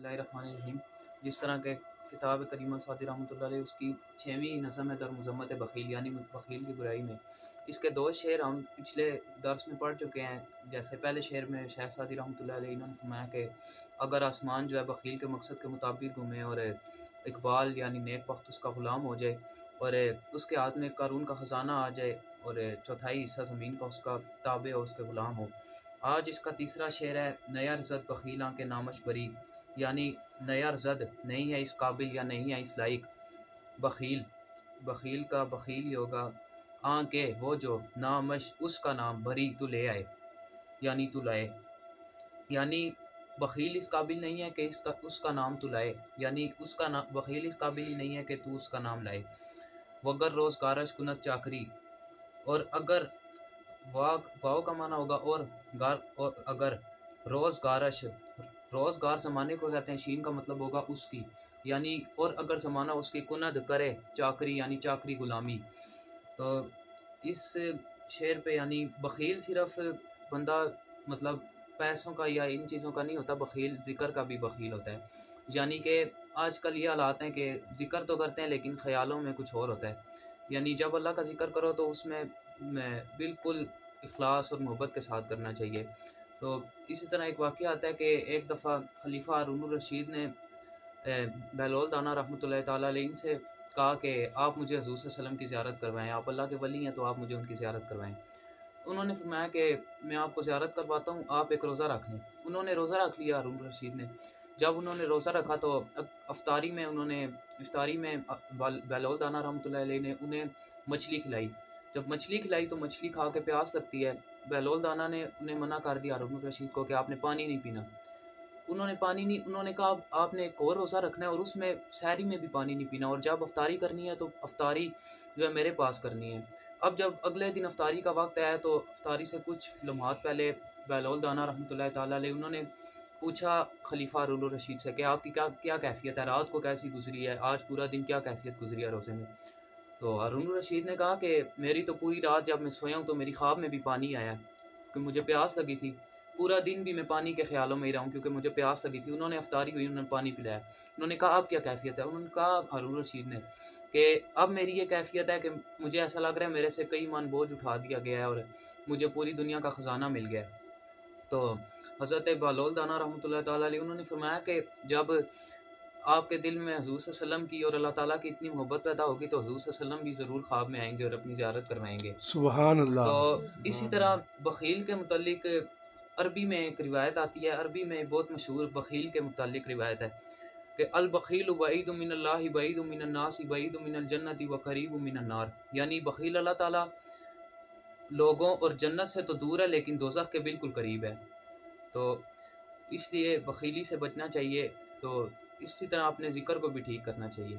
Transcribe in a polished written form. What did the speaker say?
बिस्मिल्लाहिर्रहमानिर्रहीम। जिस तरह के किताब करीमा सादी रहमतुल्लाह अलैह उसकी 6वीं नज़म है दर मज़म्मत बख़ील, यानी बख़ील की बुराई में। इसके 2 शेर हम पिछले दर्स में पढ़ चुके हैं। जैसे पहले शेर में शेख सादी रहमतुल्लाह अलैह इन्होंने फरमाया कि अगर आसमान जो है बख़ील के मकसद के मुताबिक घूमे और इकबाल यानी नेक बख्त उसका ग़ुलाम हो जाए और उसके हाथ में क़ारून का ख़ज़ाना आ जाए और चौथाई हिस्सा ज़मीन का उसका ताबे हो, उसके ग़ुलाम हो। आज इसका तीसरा शेर है नया रज़द बख़ीलां के नामश बरी, यानी नया रज़द नहीं है इस काबिल या नहीं है इस लायक। बख़ील बख़ील का बख़ील ही होगा, के वो जो नामश उसका नाम भरी तू ले आए, यानी तू लाए। यानी बख़ील इस काबिल नहीं है कि इसका उसका नाम तू लाए, यानी उसका ना बख़ील इस काबिल ही नहीं है कि तू उसका नाम लाए। वगर रोज़गारश कुनत चाकरी, और अगर वाव का माना होगा और अगर रोज़गारश, रोज़गार ज़माने को कहते हैं, शीन का मतलब होगा उसकी, यानी और अगर ज़माना उसकी कुनद करे चाकरी, यानी चाकरी ग़ुलामी। तो इस शेर पे यानी बख़ील सिर्फ़ बंदा मतलब पैसों का या इन चीज़ों का नहीं होता, बख़ील ज़िक्र का भी बख़ील होता है। यानी कि आजकल ये हालात हैं कि ज़िक्र तो करते हैं लेकिन ख़यालों में कुछ और होता है। यानी जब अल्लाह का ज़िक्र करो तो उसमें बिल्कुल इख़लास और मोहब्बत के साथ करना चाहिए। तो इसी तरह एक वाक़या आता है कि एक दफ़ा खलीफ़ा हारून रशीद ने बहलोल दाना रहमतुल्लाहि तआला अलैह इनसे कहा कि आप मुझे हज़ूर सल्लल्लाहु अलैहि वसल्लम की ज़ियारत करवाएँ, आप अल्लाह के वली हैं तो आप मुझे उनकी ज़ियारत करवाएँ। उन्होंने फरमाया कि मैं आपको ज़ियारत करवाता हूँ, आप एक रोज़ा रख लें। उन्होंने रोज़ा रख लिया हारून रशीद ने। जब उन्होंने रोज़ा रखा तो इफ्तारी में बहलोल दाना रहमतुल्लाहि अलैह ने उन्हें मछली खिलाई। जब मछली खिलाई तो मछली खा के प्यास लगती है। बहलोल दाना ने उन्हें मना कर दिया हारून रशीद को कि आपने पानी नहीं पीना। उन्होंने कहा आपने एक और रोज़ा रखना है और उसमें सहरी में भी पानी नहीं पीना, और जब इफ्तारी करनी है तो इफ्तारी जो है मेरे पास करनी है। अब जब अगले दिन इफ्तारी का वक़्त आया तो इफ्तारी से कुछ लम्हात पहले बहलोल दाना रहमतुल्लाहि तआला अलैह उन्होंने पूछा खलीफ़ा हारून रशीद से कि आपकी क्या क्या कैफ़ियत है? रात को कैसी गुज़री है? आज पूरा दिन क्या कैफ़ियत गुज़री है रोज़े में? तो हारून रशीद ने कहा कि मेरी तो पूरी रात जब मैं सोया हूँ तो मेरी ख्वाब में भी पानी आया कि मुझे प्यास लगी थी। पूरा दिन भी मैं पानी के ख़्यालों में ही रहा हूँ क्योंकि मुझे प्यास लगी थी। उन्होंने इफ्तारी हुई, उन्होंने पानी पिलाया। उन्होंने कहा अब क्या कैफ़ियत है? उन्होंने कहा हारून रशीद ने कि अब मेरी ये कैफ़ियत है कि मुझे ऐसा लग रहा है मेरे से कई मन बोझ उठा दिया गया है और मुझे पूरी दुनिया का ख़ज़ाना मिल गया है। तो हज़रत बहलोल दाना रहमतुल्लाहि तआला अलैह उन्होंने फरमाया कि जब आपके दिल में हज़ूर सल्लल्लाहु अलैहि वसल्लम की और अल्लाह ताला की इतनी मोहब्बत पैदा होगी तो हज़ूर सल्लल्लाहु अलैहि वसल्लम भी ज़रूर ख्वाब में आएँगे और अपनी ज़ियारत करवाएँगे। सुभान तो अल्लाह। इसी सुभान तरह अल्लाह। बख़ील के मुतल्लिक़ अरबी में एक रिवायत आती है, अरबी में बहुत मशहूर बख़ील के मुतल्लिक़ रिवायत है कि अल बख़ीलु बईदु मिनल्लाहि बईदु मिनन नासि बईदु मिनल जन्नति व क़रीबु मिनन नार, यानी बख़ील अल्लाह ताला लोगों और जन्नत से तो दूर है लेकिन दोज़ख के बिल्कुल करीब है। तो इसलिए बख़ीली से बचना चाहिए। तो इसी तरह अपने ज़िक्र को भी ठीक करना चाहिए।